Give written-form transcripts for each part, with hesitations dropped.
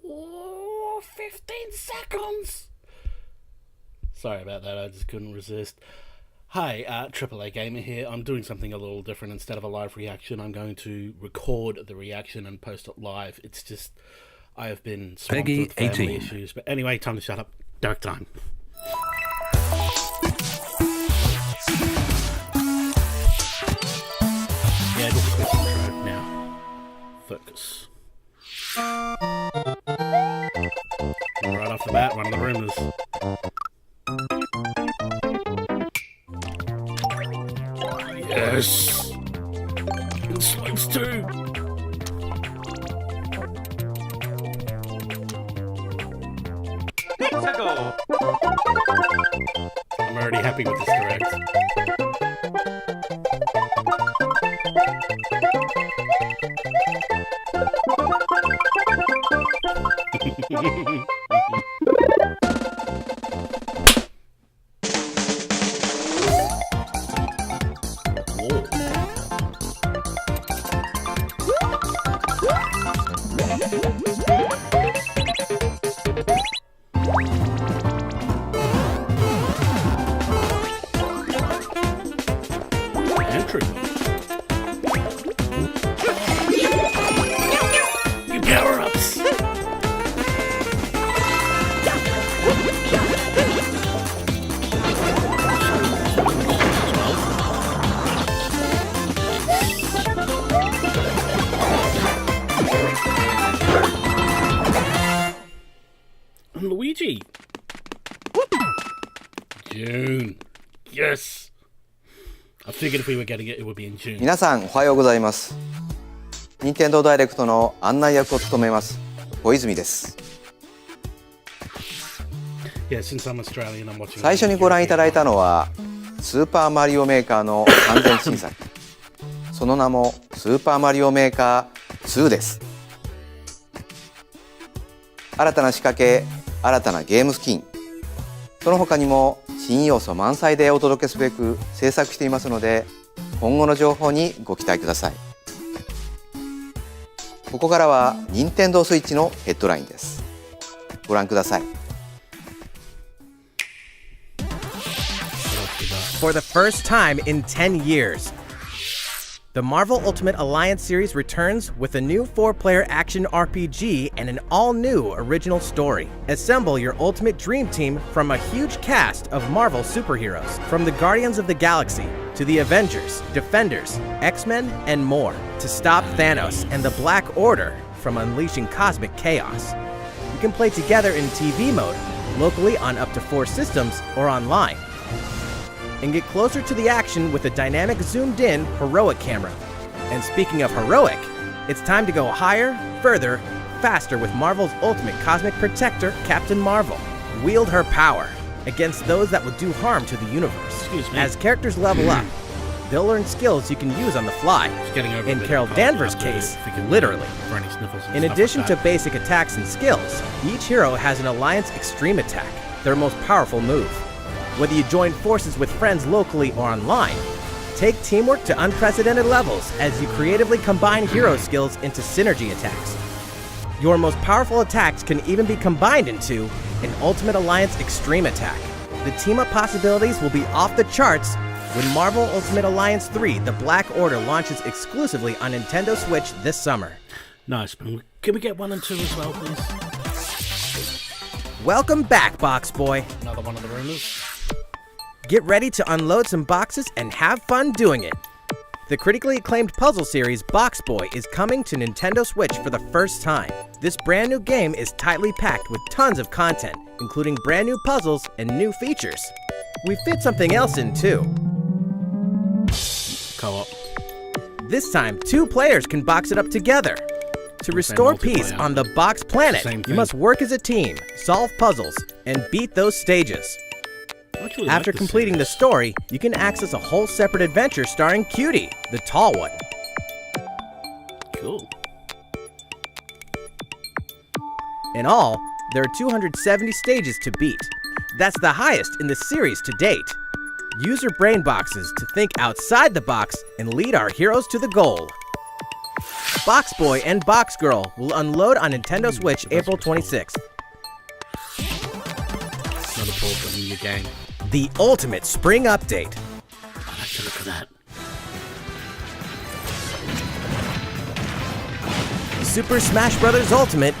Oh, 15 seconds! Sorry about that, I just couldn't resist. Hi, AAA Gamer here. I'm doing something a little different. Instead of a live reaction, I'm going to record the reaction and post it live. It's just, I have been swamped with family issues. But anyway, time to shut up. Dark time. Yeah, just a quick intro now. Focus. Right off the bat, one of the rumors. Yes! And slugs too! I'm already happy with this direct. Luigi! June. Yes! I figured if we were getting it, it would be in June. 皆さんおはようございます。任天堂ダイレクトの案内役を務めます小泉です。最初にご覧いただいたのはスーパーマリオメーカーの完全新作。その名もスーパーマリオメーカー2です。新たな仕掛け、新たなゲームスキン、その他にも新要素満載でお届けすべく制作していますので、今後の情報にご期待ください。ここからは任天堂スイッチのヘッドラインです。ご覧ください。For the first time in 10 years, the Marvel Ultimate Alliance series returns with a new 4-player action RPG and an all-new original story. Assemble your ultimate dream team from a huge cast of Marvel superheroes, from the Guardians of the Galaxy to the Avengers, Defenders, X-Men, and more, to stop Thanos and the Black Order from unleashing cosmic chaos. You can play together in TV mode, locally on up to 4 systems, or online, and get closer to the action with a dynamic zoomed-in heroic camera. And speaking of heroic, it's time to go higher, further, faster with Marvel's ultimate cosmic protector, Captain Marvel. Wield her power against those that would do harm to the universe. As characters level up, they'll learn skills you can use on the fly. In Carol Danvers' case, literally. In addition to basic attacks and skills, each hero has an Alliance Extreme attack, their most powerful move. Whether you join forces with friends locally or online, take teamwork to unprecedented levels as you creatively combine hero skills into synergy attacks. Your most powerful attacks can even be combined into an Ultimate Alliance Extreme attack. The team-up possibilities will be off the charts when Marvel Ultimate Alliance 3, The Black Order, launches exclusively on Nintendo Switch this summer. Nice, but can we get 1 and 2 as well, please? Welcome back, BoxBoy. Another one of the rumors. Get ready to unload some boxes and have fun doing it. The critically acclaimed puzzle series BoxBoy is coming to Nintendo Switch for the first time. This brand new game is tightly packed with tons of content, including brand new puzzles and new features. We fit something else in too. Co-op. This time, 2 players can box it up together. To restore peace on the Box Planet, you must work as a team, solve puzzles, and beat those stages. After completing the story, you can access a whole separate adventure starring Cutie, the tall one. Cool. In all, there are 270 stages to beat. That's the highest in the series to date. Use your brain boxes to think outside the box and lead our heroes to the goal. BoxBoy and BoxGirl will unload on Nintendo Switch April 26th. Another port from your game. The ultimate spring update. I'd have to look at that. Super Smash Bros. Ultimate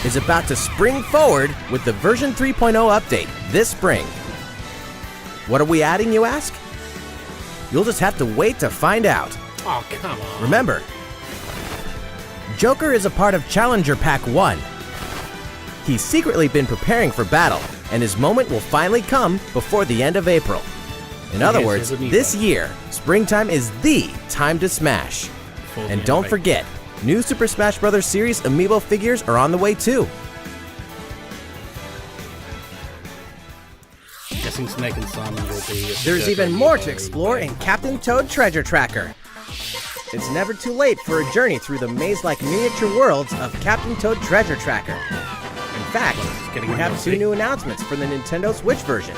is about to spring forward with the version 3.0 update this spring. What are we adding, you ask? You'll just have to wait to find out. Oh, come on. Remember, Joker is a part of Challenger Pack 1. He's secretly been preparing for battle, and his moment will finally come before the end of April. In other words, this year, springtime is the time to smash. And don't forget, new Super Smash Bros. Series amiibo figures are on the way too. Guessing Snake and Tsum will be... There's even more to explore in Captain Toad Treasure Tracker. It's never too late for a journey through the maze-like miniature worlds of Captain Toad Treasure Tracker. In fact, we have 2 new announcements for the Nintendo Switch version.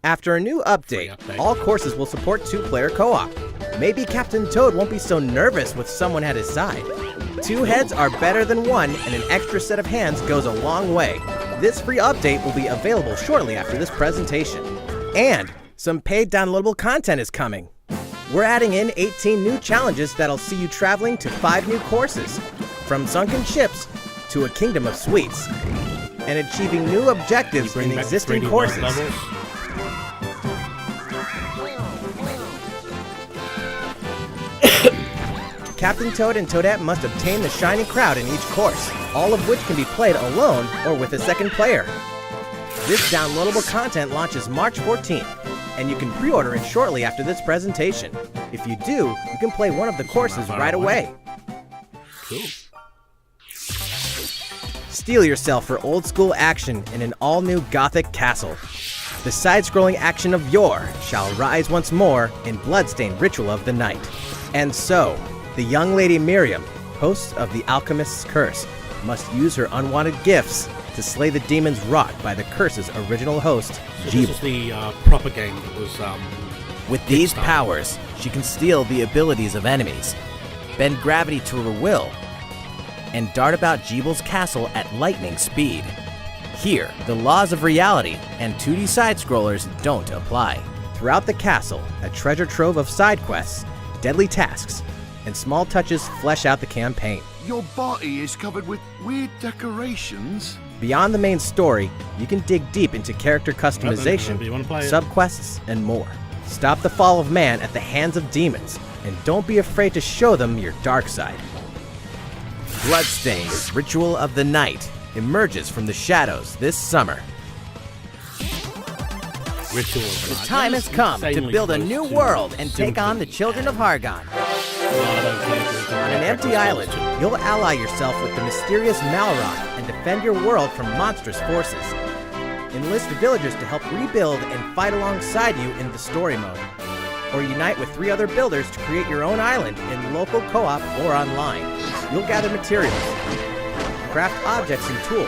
After a new update, all courses will support 2-player co-op. Maybe Captain Toad won't be so nervous with someone at his side. 2 heads are better than 1, and an extra set of hands goes a long way. This free update will be available shortly after this presentation. And some paid downloadable content is coming. We're adding in 18 new challenges that'll see you traveling to 5 new courses, from sunken ships to a kingdom of sweets, and achieving new objectives in existing courses. Captain Toad and Toadette must obtain the Shining Crowd in each course, all of which can be played alone or with a second player. This downloadable content launches March 14th, and you can pre-order it shortly after this presentation. If you do, you can play one of the courses right away. Cool. Steel yourself for old-school action in an all-new Gothic castle. The side-scrolling action of yore shall rise once more in Bloodstained Ritual of the Night. And so, the young lady Miriam, host of the Alchemist's Curse, must use her unwanted gifts to slay the demons wrought by the curse's original host, So Jeeble. this is the proper game that was... With these powers, she can steal the abilities of enemies, bend gravity to her will, and dart about Jeeble's castle at lightning speed. Here, the laws of reality and 2D side-scrollers don't apply. Throughout the castle, a treasure trove of side quests, deadly tasks, and small touches flesh out the campaign. Your body is covered with weird decorations. Beyond the main story, you can dig deep into character customization, you wanna play it? subquests, and more. Stop the fall of man at the hands of demons, and don't be afraid to show them your dark side. Bloodstained Ritual of the Night emerges from the shadows this summer. Ritual of the The Night. time has come to Insanely build a close new to world and take on the Symphony. children of Hargon. No, I don't care. On an empty island, you'll ally yourself with the mysterious Malrock and defend your world from monstrous forces. Enlist villagers to help rebuild and fight alongside you in the story mode. Or unite with 3 other builders to create your own island in local co-op or online. You'll gather materials, craft objects and tools,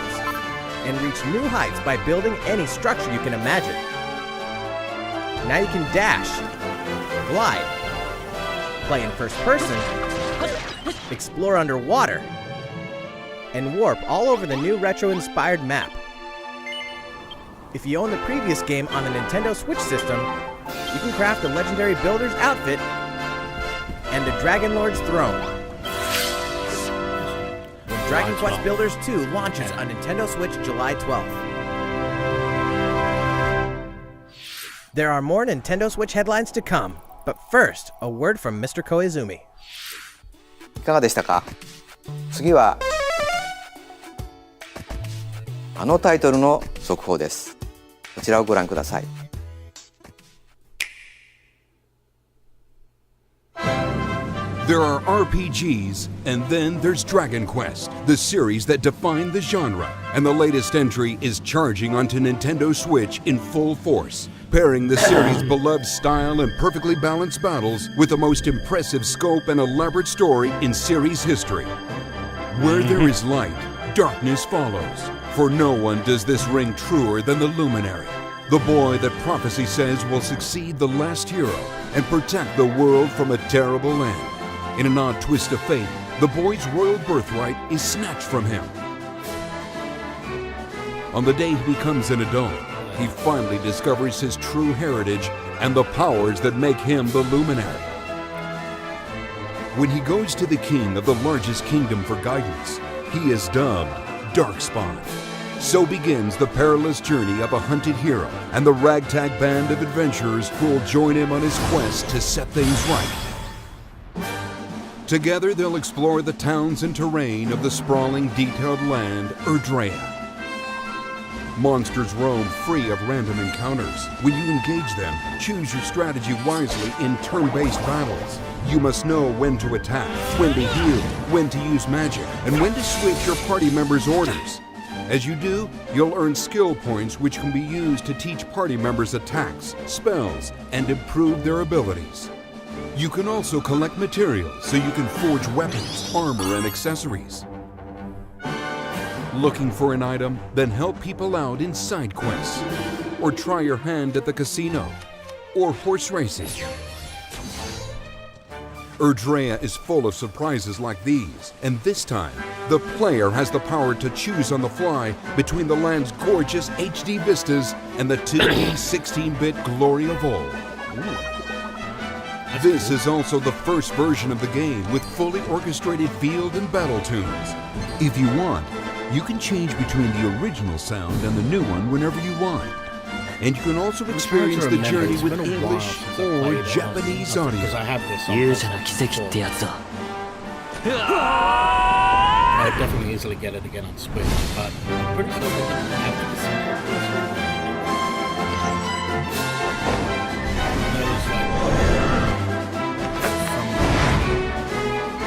and reach new heights by building any structure you can imagine. Now you can dash, glide, play in first person, explore underwater, and warp all over the new retro-inspired map. If you own the previous game on the Nintendo Switch system, you can craft the legendary builder's outfit and the Dragon Lord's throne. When Dragon Quest Builders 2 launches on Nintendo Switch July 12th. There are more Nintendo Switch headlines to come, but first, a word from Mr. Koizumi. いかがでしたか？次はあのタイトルの速報です。こちらをご覧ください。There are RPGs, and then there's Dragon Quest, the series that defined the genre. And the latest entry is charging onto Nintendo Switch in full force, pairing the series' beloved style and perfectly balanced battles with the most impressive scope and elaborate story in series history. Where there is light, darkness follows. For no one does this ring truer than the Luminary, the boy that prophecy says will succeed the last hero and protect the world from a terrible end. In an odd twist of fate, the boy's royal birthright is snatched from him. On the day he becomes an adult, he finally discovers his true heritage and the powers that make him the luminary. When he goes to the king of the largest kingdom for guidance, he is dubbed Darkspawn. So begins the perilous journey of a hunted hero and the ragtag band of adventurers who will join him on his quest to set things right. Together they'll explore the towns and terrain of the sprawling, detailed land, Erdrea. Monsters roam free of random encounters. When you engage them, choose your strategy wisely in turn-based battles. You must know when to attack, when to heal, when to use magic, and when to switch your party members' orders. As you do, you'll earn skill points which can be used to teach party members attacks, spells, and improve their abilities. You can also collect materials so you can forge weapons, armor, and accessories. Looking for an item? Then help people out in side quests. Or try your hand at the casino. Or horse racing. Erdrea is full of surprises like these, and this time, the player has the power to choose on the fly between the land's gorgeous HD vistas and the 2D 16-bit glory of old. This is also the first version of the game with fully orchestrated field and battle tunes. If you want, you can change between the original sound and the new one whenever you want. And you can also experience the journey with English or Japanese audio. I'd definitely easily get it again on Switch, but I'm pretty sure they didn't have the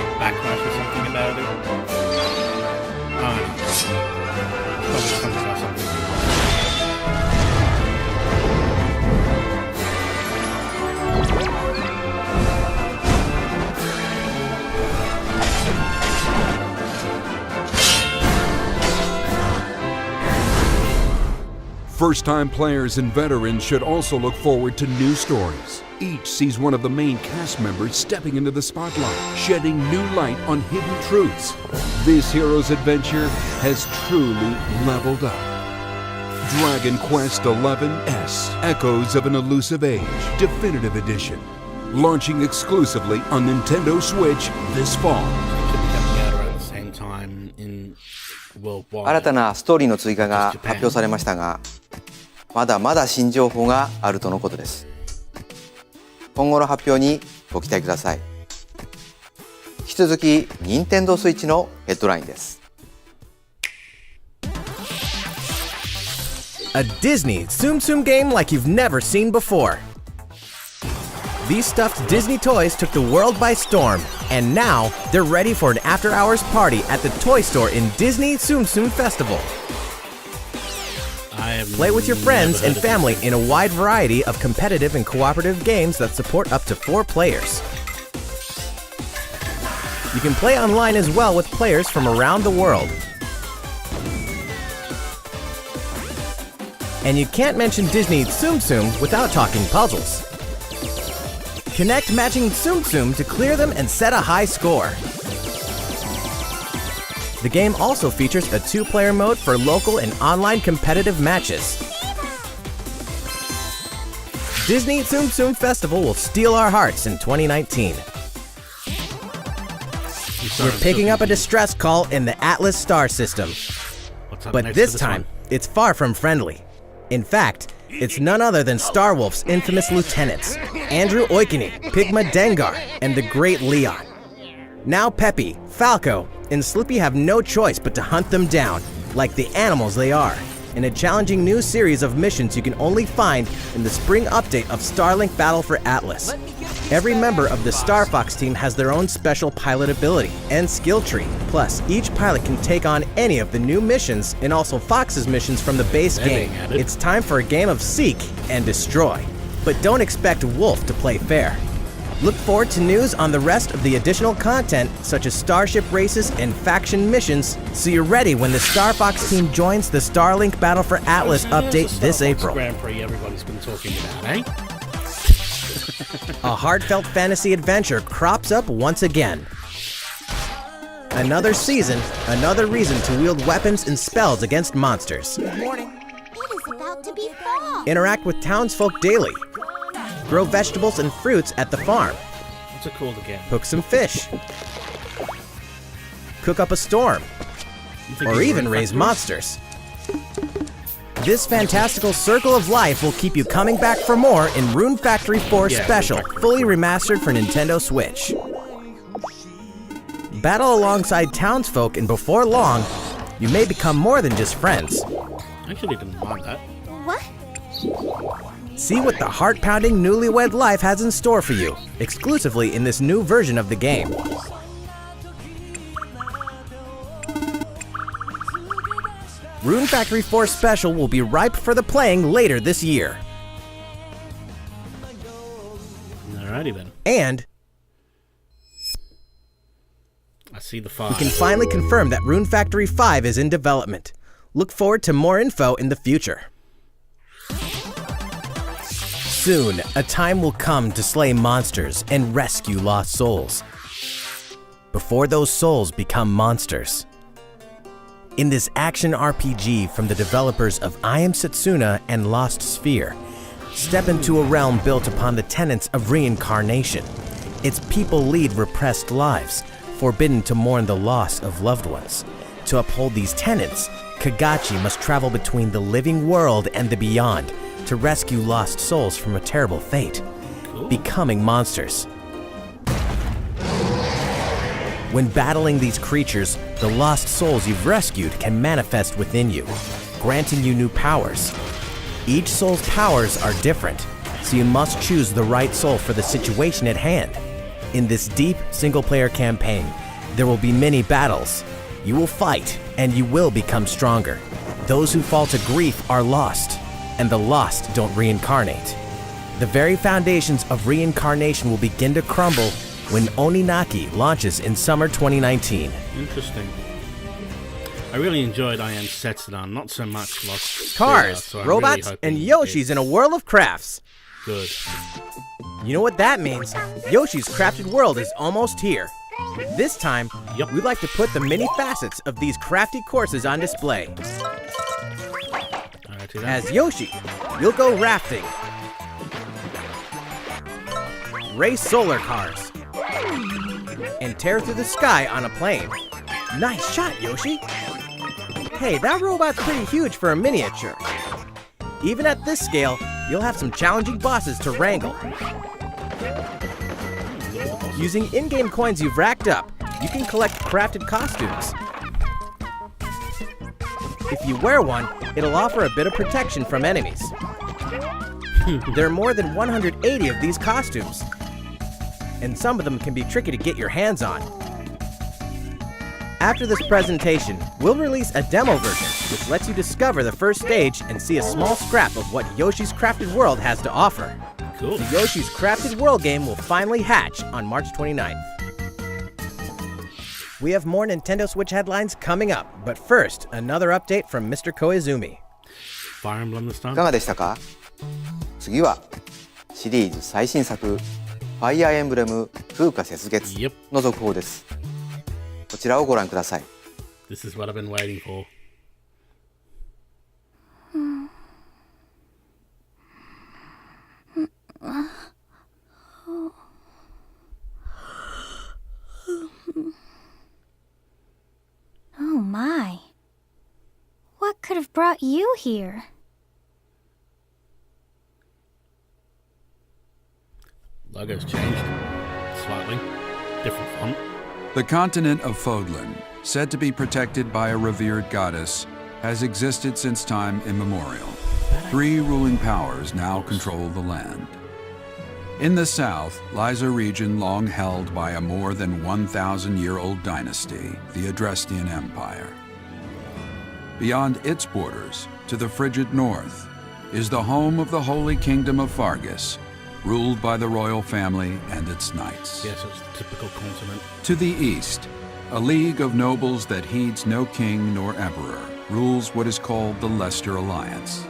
some backlash or something about it. Probably something about something. First-time players and veterans should also look forward to new stories. Each sees one of the main cast members stepping into the spotlight, shedding new light on hidden truths. This hero's adventure has truly leveled up. Dragon Quest XI's Echoes of an Elusive Age Definitive Edition, launching exclusively on Nintendo Switch this fall.新たなストーリーの追加が発表されましたが、まだまだ新情報があるとのことです。今後の発表にご期待ください。引き続き、Nintendo Switch のヘッドラインです。A Disney Tsum Tsum game like you've never seen before. These stuffed Disney toys took the world by storm, and now they're ready for an after-hours party at the toy store in Disney Tsum Tsum Festival. Play with your friends and family in a wide variety of competitive and cooperative games that support up to 4 players. You can play online as well with players from around the world. And you can't mention Disney Tsum Tsum without talking puzzles. Connect matching Tsum Tsum to clear them and set a high score. The game also features a 2-player mode for local and online competitive matches. Disney Tsum Tsum Festival will steal our hearts in 2019. We're picking up a distress call in the Atlas star system. But this time, it's far from friendly. In fact, it's none other than Starwolf's infamous lieutenants, Andrew Oikini, Pigma Dengar, and the Great Leon. Now Peppy, Falco, and Slippy have no choice but to hunt them down, like the animals they are, in a challenging new series of missions you can only find in the spring update of StarLink Battle for Atlas. Every member of the Star Fox team has their own special pilot ability and skill tree. Plus, each pilot can take on any of the new missions and also Fox's missions from the base game. It's time for a game of seek and destroy. But don't expect Wolf to play fair. Look forward to news on the rest of the additional content, such as starship races and faction missions, so you're ready when the Star Fox team joins the StarLink Battle for Atlas update this April. Grand Prix everybody's been talking about, eh? A heartfelt fantasy adventure crops up once again. Another season, another reason to wield weapons and spells against monsters. It is about to be fall. Interact with townsfolk daily. Grow vegetables and fruits at the farm. What's it called again? Cook some fish. Cook up a storm. You Or think even Rune raise Factory? monsters. This fantastical circle of life will keep you coming back for more in Rune Factory 4 Yeah, Special, Rune Factory. fully remastered for Nintendo Switch. Battle alongside townsfolk, and before long, you may become more than just friends. I actually didn't mind that. What? See what the heart-pounding newlywed life has in store for you, exclusively in this new version of the game. Rune Factory 4 Special will be ripe for the playing later this year. Alrighty then. And I see the we fire. can finally confirm that Rune Factory 5 is in development. Look forward to more info in the future. Soon, a time will come to slay monsters and rescue lost souls. Before those souls become monsters. In this action RPG from the developers of I Am Setsuna and Lost Sphere, step into a realm built upon the tenets of reincarnation. Its people lead repressed lives, forbidden to mourn the loss of loved ones. To uphold these tenets, Kagachi must travel between the living world and the beyond to rescue lost souls from a terrible fate, becoming monsters. When battling these creatures, the lost souls you've rescued can manifest within you, granting you new powers. Each soul's powers are different, so you must choose the right soul for the situation at hand. In this deep single-player campaign, there will be many battles. You will fight, and you will become stronger. Those who fall to grief are lost, and the lost don't reincarnate. The very foundations of reincarnation will begin to crumble when Oninaki launches in summer 2019. Interesting. I really enjoyed I Am Setsuna, not so much Lost Cars, Sphere, so I'm robots, really and hoping Yoshi's in a it's world of crafts. Good. You know what that means? Yoshi's Crafted World is almost here. This time, Yup. we'd like to put the many facets of these crafty courses on display. Alrighty then. As Yoshi, you'll go rafting, race solar cars, and tear through the sky on a plane. Nice shot, Yoshi! Hey, that robot's pretty huge for a miniature. Even at this scale, you'll have some challenging bosses to wrangle. Using in-game coins you've racked up, you can collect crafted costumes. If you wear one, it'll offer a bit of protection from enemies. There are more than 180 of these costumes, and some of them can be tricky to get your hands on. After this presentation, we'll release a demo version, which lets you discover the first stage and see a small scrap of what Yoshi's Crafted World has to offer. Cool. The Yoshi's Crafted World game will finally hatch on March 29th. We have more Nintendo Switch headlines coming up, but first, another update from Mr. Koizumi. Fire Emblem this いか time? がでしたか？次はシリーズ最新作ファイアーエンブレム風化雪月 Yep. の続報です。こちらをご覧ください。 This is what I've been waiting for. Oh my. What could have brought you here? Logo's changed. Slightly. Different font. The continent of Fodlan, said to be protected by a revered goddess, has existed since time immemorial. 3 ruling powers now control the land. In the south lies a region long held by a more than 1,000-year-old dynasty, the Adrestian Empire. Beyond its borders, to the frigid north, is the home of the Holy Kingdom of Fargus, ruled by the royal family and its knights. Yeah, so it's the typical continent. To the east, a league of nobles that heeds no king nor emperor rules what is called the Leicester Alliance.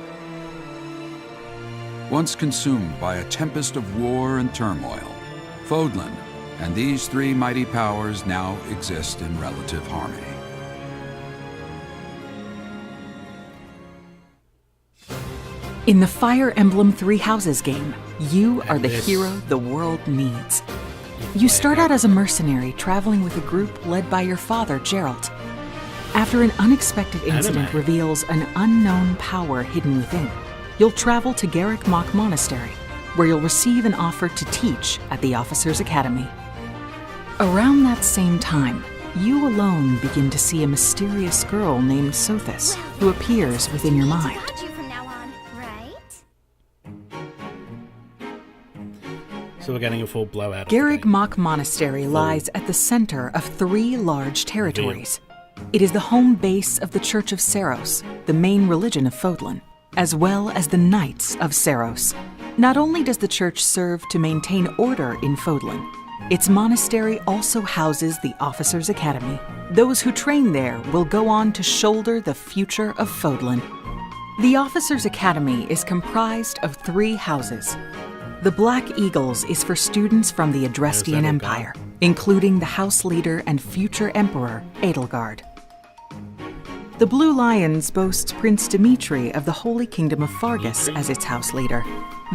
once consumed by a tempest of war and turmoil. Fodlan and these three mighty powers now exist in relative harmony. In the Fire Emblem Three Houses game, you are the hero the world needs. You start out as a mercenary traveling with a group led by your father, Geralt. After an unexpected incident reveals an unknown power hidden within, you'll travel to Garrick Mach Monastery, where you'll receive an offer to teach at the Officers' Academy. Around that same time, you alone begin to see a mysterious girl named Sothis, who appears within your mind. So we're getting a full blowout. Garrick Mach Monastery lies at the center of three large territories. It is the home base of the Church of Seiros, the main religion of Fodlan, as well as the Knights of Seiros. Not only does the church serve to maintain order in Fodlan, its monastery also houses the Officers' Academy. Those who train there will go on to shoulder the future of Fodlan. The Officers' Academy is comprised of three houses. The Black Eagles is for students from the Adrestian Empire, including the House Leader and future Emperor, Edelgard. The Blue Lions boasts Prince Dimitri of the Holy Kingdom of Fargus as its House Leader.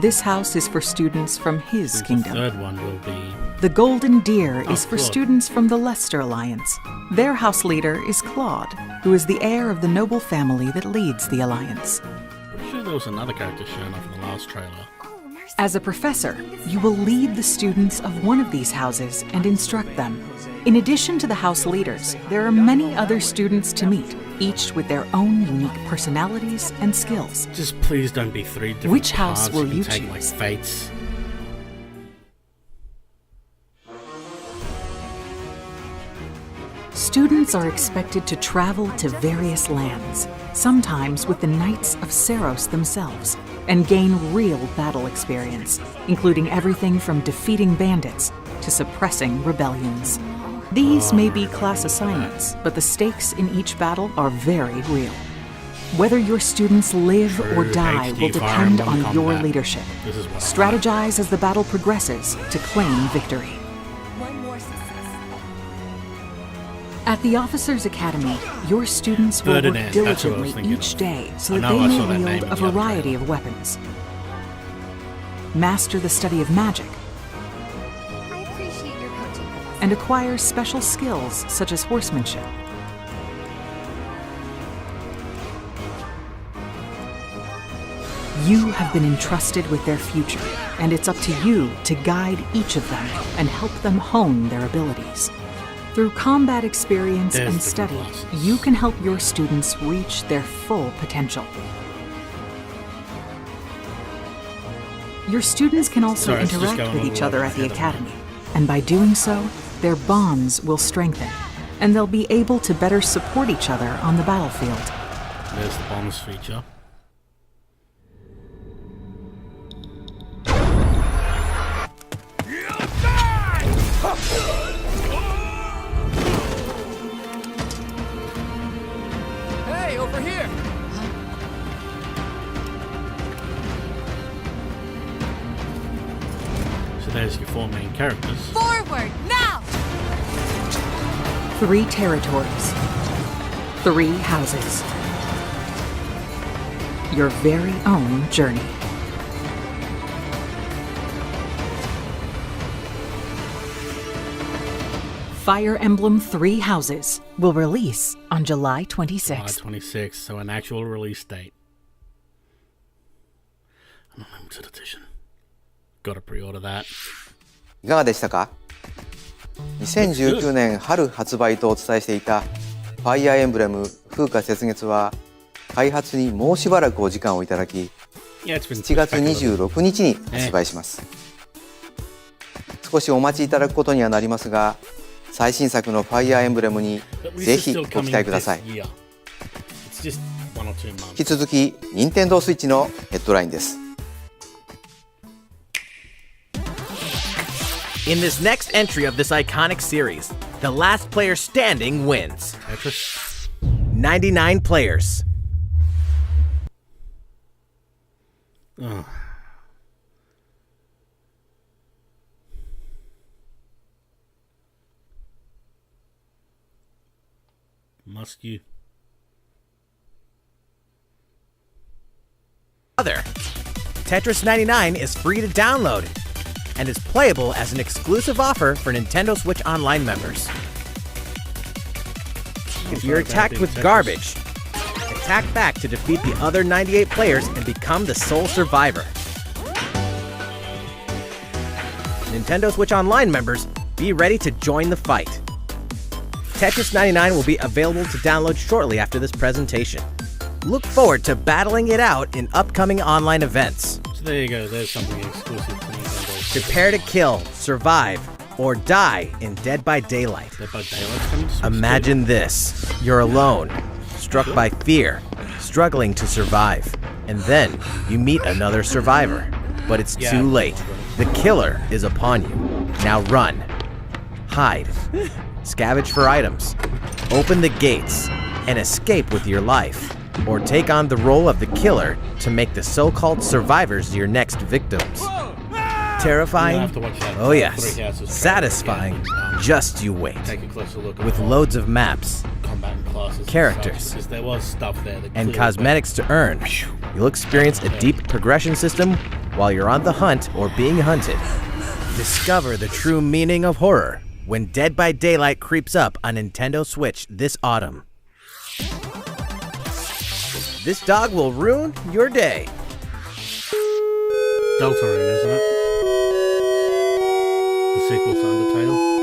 This house is for students from his kingdom. The third one will be... The Golden Deer is for students from the Leicester Alliance. Their House Leader is Claude, who is the heir of the noble family that leads the Alliance. I'm sure there was another character shown off in the last trailer. As a professor, you will lead the students of one of these houses and instruct them. In addition to the house leaders, there are many other students to meet, each with their own unique personalities and skills. Just please don't be three different Which house paths will you you can take, choose? like fates. Students are expected to travel to various lands, sometimes with the Knights of Seiros themselves, and gain real battle experience, including everything from defeating bandits to suppressing rebellions. These may be class assignments, but the stakes in each battle are very real. Whether your students live or die will depend on your leadership. Strategize as the battle progresses to claim victory. At the Officers' Academy, your students will work diligently each day so that they may wield a variety of weapons. Master the study of magic, and acquire special skills such as horsemanship. You have been entrusted with their future, and it's up to you to guide each of them and help them hone their abilities. Through combat experience and study, you can help your students reach their full potential. Your students can also interact with each other at the Academy, and by doing so, their bonds will strengthen, and they'll be able to better support each other on the battlefield. There's the bonus feature. Hey, over here! So there's your four main characters. Forward, now! 3 territories. 3 houses. Your very own journey. Fire Emblem 3 Houses will release on July 26th. July 26th, so an actual release date. An unlimited edition. Gotta pre-order that. いかがでしたか ?2019 年春発売とお伝えしていたファイアーエンブレム風化雪月は開発にもうしばらくお時間をいただき7月26日に発売します。少しお待ちいただくことにはなりますが最新作のファイアーエンブレムにぜひご期待ください。引き続き任天堂スイッチのヘッドラインです。In this next entry of this iconic series, the last player standing wins. Tetris. 99 players. Must you? Tetris 99 is free to download and is playable as an exclusive offer for Nintendo Switch Online members. If you're attacked with garbage, attack back to defeat the other 98 players and become the sole survivor. Nintendo Switch Online members, be ready to join the fight. Tetris 99 will be available to download shortly after this presentation. Look forward to battling it out in upcoming online events. So there you go, there's something exclusive to Nintendo. Prepare to kill, survive, or die in Dead by Daylight. Dead by Daylight's coming to Switch Imagine this. You're alone, struck by fear, struggling to survive. And then you meet another survivor. But it's too late. The killer is upon you. Now run. Hide. Scavenge for items. Open the gates and escape with your life. Or take on the role of the killer to make the so-called survivors your next victims. Terrifying? Oh yes. Satisfying? Just you wait. Take a closer look with loads of maps, combat and classes, characters, because there was stuff there that and cosmetics to earn. You'll experience a deep progression system while you're on the hunt or being hunted. Discover the true meaning of horror when Dead by Daylight creeps up on Nintendo Switch this autumn. This dog will ruin your day. Deltarune, isn't it? The sequel to Undertale.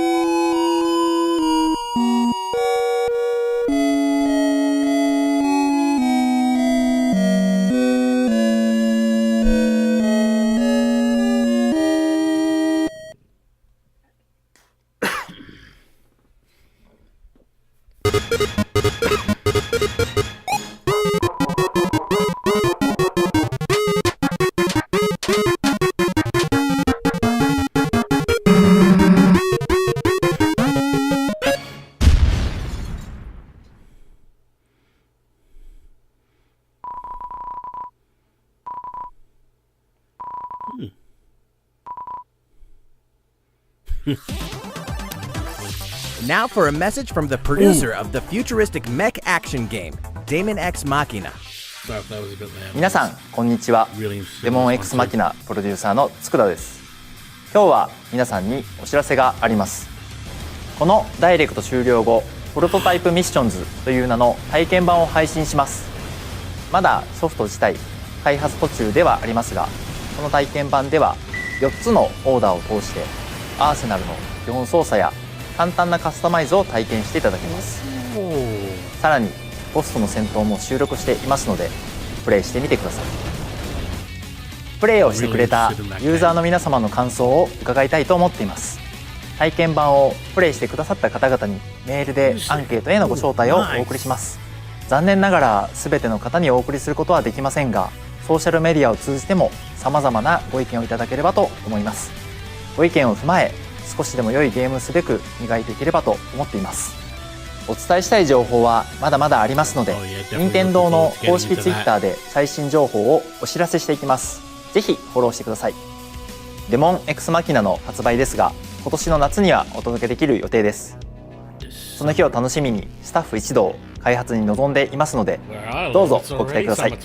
Now for a message from the producer of the futuristic mech action game, Daemon X Machina. 皆さんこんにちは。デモン X マキナプロデューサーの佃です。今日は皆さんにお知らせがあります。このダイレクト終了後、プロトタイプミッションズという名の体験版を配信します。まだソフト自体開発途中ではありますが、この体験版では4つのオーダーを通してアーセナルの基本操作や簡単なカスタマイズを体験していただけます。さらにボスとの戦闘も収録していますのでプレイしてみてください。プレイをしてくれたユーザーの皆様の感想を伺いたいと思っています。体験版をプレイしてくださった方々にメールでアンケートへのご招待をお送りします。残念ながら全ての方にお送りすることはできませんが、ソーシャルメディアを通じても様々なご意見をいただければと思います。ご意見を踏まえ少しでも良いゲームすべく磨いていければと思っています。お伝えしたい情報はまだまだありますので、任天堂の公式 Twitter で最新情報をお知らせしていきます。ぜひフォローしてください。デモン X マキナの発売ですが、今年の夏にはお届けできる予定です。その日を楽しみにスタッフ一同開発に臨んでいますので、どうぞご期待ください。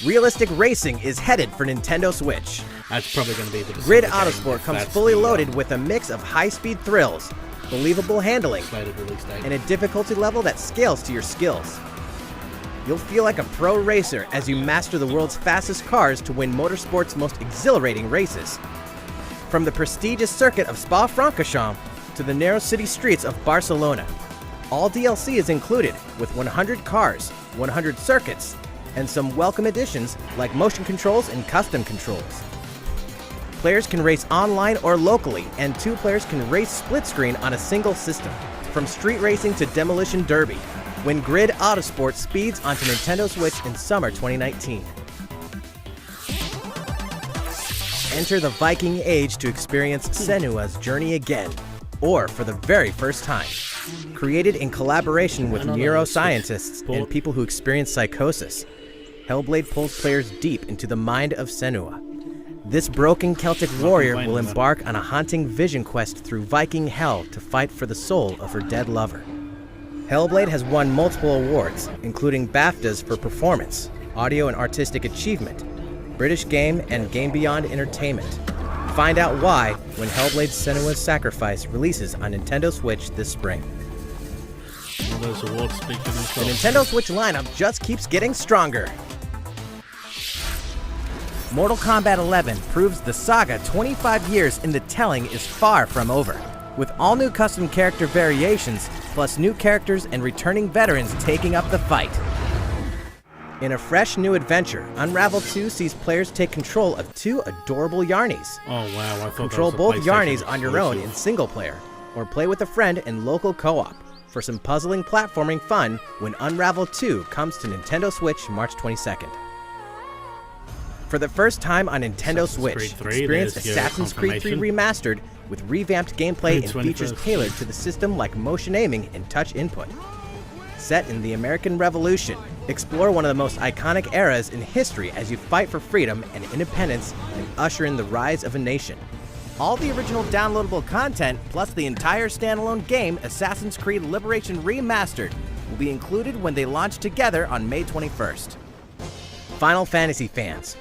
Realistic racing is headed for Nintendo Switch. That's probably going to be the Grid Autosport comes fully loaded with a mix of high-speed thrills, believable handling, and a difficulty level that scales to your skills. You'll feel like a pro racer as you master the world's fastest cars to win motorsport's most exhilarating races. From the prestigious circuit of Spa-Francorchamps to the narrow city streets of Barcelona, all DLC is included with 100 cars, 100 circuits, and some welcome additions like motion controls and custom controls. Players can race online or locally, and 2 players can race split screen on a single system. From street racing to demolition derby, when Grid Autosport speeds onto Nintendo Switch in summer 2019. Enter the Viking Age to experience Senua's journey again, or for the very first time. Created in collaboration with neuroscientists and people who experience psychosis, Hellblade pulls players deep into the mind of Senua. This broken Celtic warrior will embark on a haunting vision quest through Viking hell to fight for the soul of her dead lover. Hellblade has won multiple awards, including BAFTAs for performance, audio and artistic achievement, British Game, and Game Beyond Entertainment. Find out why when Hellblade Senua's Sacrifice releases on Nintendo Switch this spring. Those awards speak for themselves. The Nintendo Switch lineup just keeps getting stronger. Mortal Kombat 11 proves the saga 25 years in the telling is far from over, with all new custom character variations, plus new characters and returning veterans taking up the fight. In a fresh new adventure, Unravel 2 sees players take control of 2 adorable Yarnies. Oh wow, I thought Control that was both a PlayStation Yarnies on your own in single player, or play with a friend in local co-op for some puzzling platforming fun when Unravel 2 comes to Nintendo Switch March 22nd. For the first time on Nintendo Switch, experience Assassin's Creed 3 Remastered with revamped gameplay and features tailored to the system like motion aiming and touch input. Set in the American Revolution, explore one of the most iconic eras in history as you fight for freedom and independence and usher in the rise of a nation. All the original downloadable content, plus the entire standalone game, Assassin's Creed Liberation Remastered, will be included when they launch together on May 21st. Final Fantasy fans,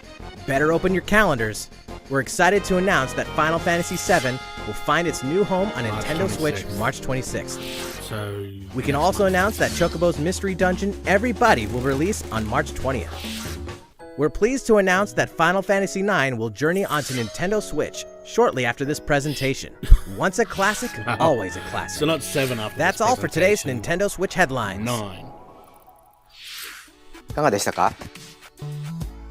better open your calendars. We're excited to announce that Final Fantasy VII will find its new home on Nintendo Switch March 26th. So, we can also announce that Chocobo's Mystery Dungeon Everybody will release on March 20th. We're pleased to announce that Final Fantasy IX will journey onto Nintendo Switch shortly after this presentation. Once a classic, always a classic. So not 7 after. That's all for today's Nintendo Switch headlines. 9. いかがでしたか？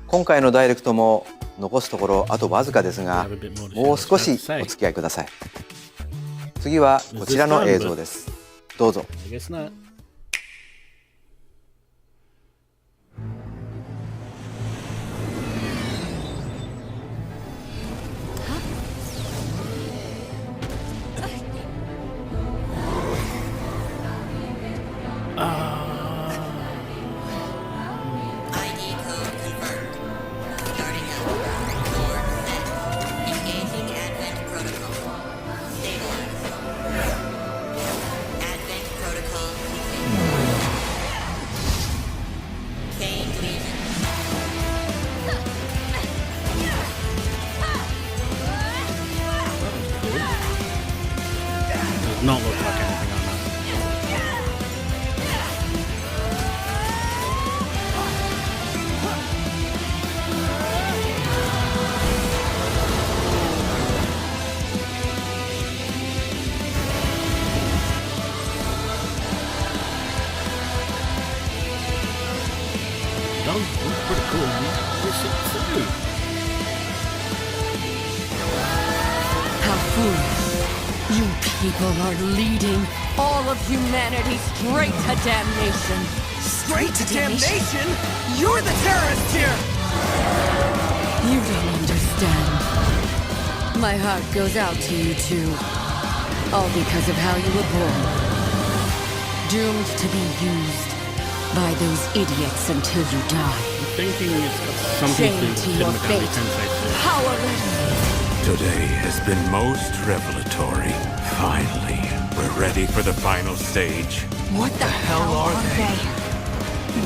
今回のダイレクトも残すところあとわずかですが、もう少しお付き合いください。次はこちらの映像です。どうぞ。I guess not. Not look like anything on that. That was pretty cool, man. Yes, it is. How foolish. You people are leading all of humanity straight to damnation. Straight to damnation? You're the terrorist here! You don't understand. My heart goes out to you two. All because of how you were born. Doomed to be used by those idiots until you die. I'm thinking it's got something Chained to your fate. Powerless. Today has been most revelatory. Finally, we're ready for the final stage. What the hell are they?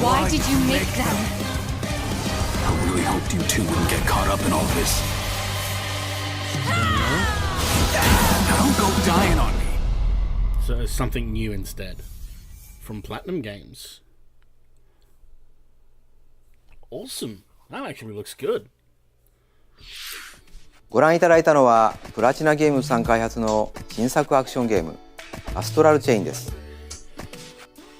Why did you make them? I really hoped you two wouldn't get caught up in all this. Now don't go dying on me. So it's something new instead. From Platinum Games. Awesome. That actually looks good. ご覧いただいたのはプラチナゲームズさん開発の新作アクションゲームアストラルチェインです。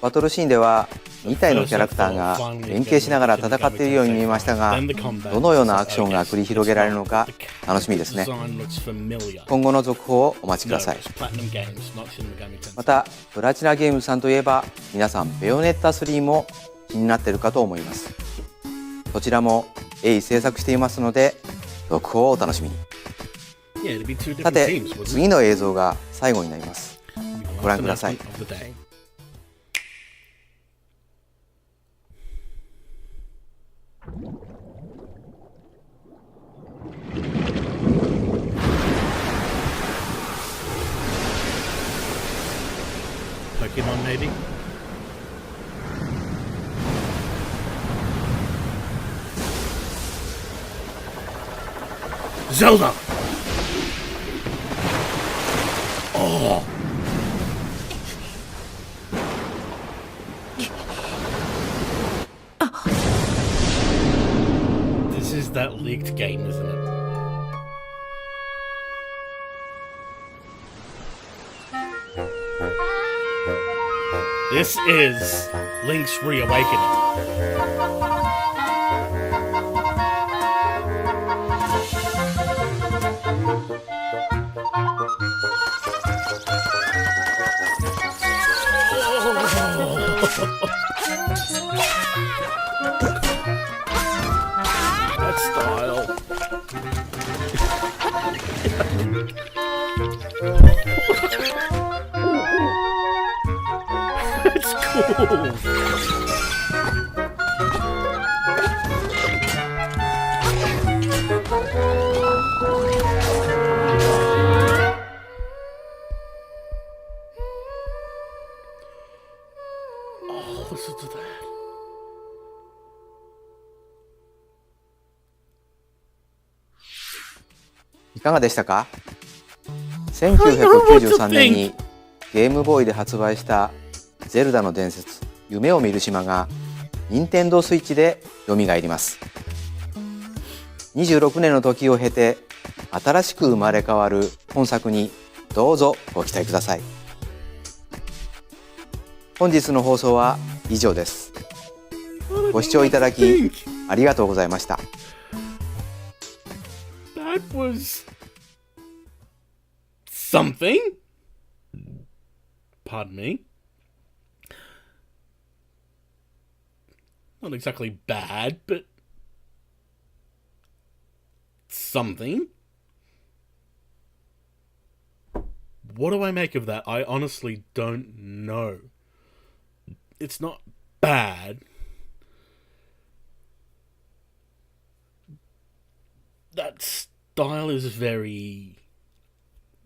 バトルシーンでは2体のキャラクターが連携しながら戦っているように見えましたが、どのようなアクションが繰り広げられるのか楽しみですね。今後の続報をお待ちください。またプラチナゲームズさんといえば皆さんベヨネッタ3も気になっているかと思います。こちらも鋭意制作していますので続報をお楽しみに。さて次の映像が最後になります。ご覧ください。Pokemon, maybe? Zelda! Oh! This is that leaked game, isn't it? This is Link's Reawakening. That style. It's cool. Oh, listen to that.いかがでしたか？ 1993年にゲームボーイで発売したゼルダの伝説夢を見る島が任天堂スイッチで蘇ります。26年の時を経て新しく生まれ変わる本作にどうぞご期待ください。本日の放送は以上です。ご視聴いただきありがとうございました。That was something. Pardon me. Not exactly bad, but something. What do I make of that? I honestly don't know. It's not bad. That style is very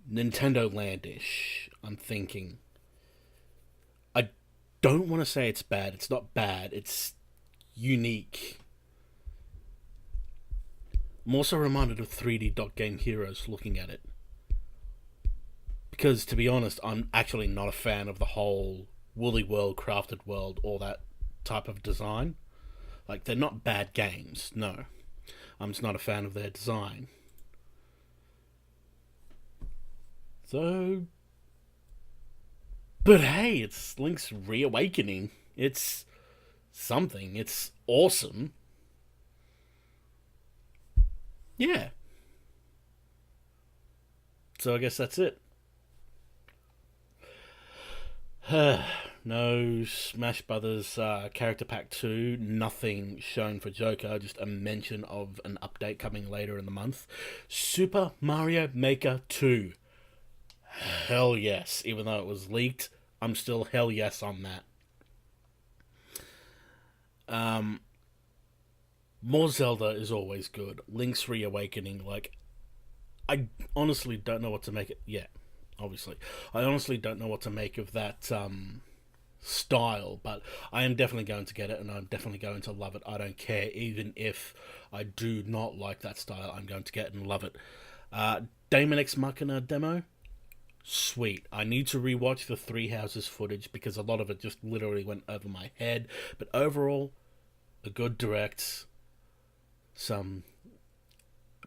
Nintendo Landish, I'm thinking. I don't want to say it's bad. It's not bad. It's unique. I'm also reminded of 3D Dot Game Heroes looking at it. Because, to be honest, I'm actually not a fan of the whole Woolly World, Crafted World, all that type of design. Like, they're not bad games, no. I'm just not a fan of their design. So... But hey, it's Link's Reawakening. It's something. It's awesome. Yeah. So I guess that's it. No Smash Brothers Character Pack 2, nothing shown for Joker, just a mention of an update coming later in the month. Super Mario Maker 2. Hell yes. Even though it was leaked, I'm still hell yes on that. More Zelda is always good. Link's Reawakening, like, I honestly don't know what to make it. Yeah, obviously. I honestly don't know what to make of that style, but I am definitely going to get it, and I'm definitely going to love it. I don't care, even if I do not like that style, I'm going to get it and love it. Daemon X Machina demo? Sweet. I need to rewatch the Three Houses footage, because a lot of it just literally went over my head, but overall, a good direct, some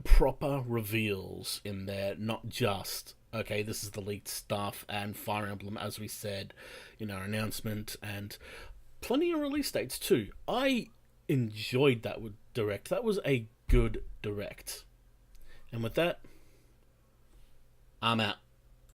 proper reveals in there, not just, okay, this is the leaked stuff, and Fire Emblem, as we said in our announcement, and plenty of release dates too. I enjoyed that with Direct. That was a good Direct. And with that, I'm out.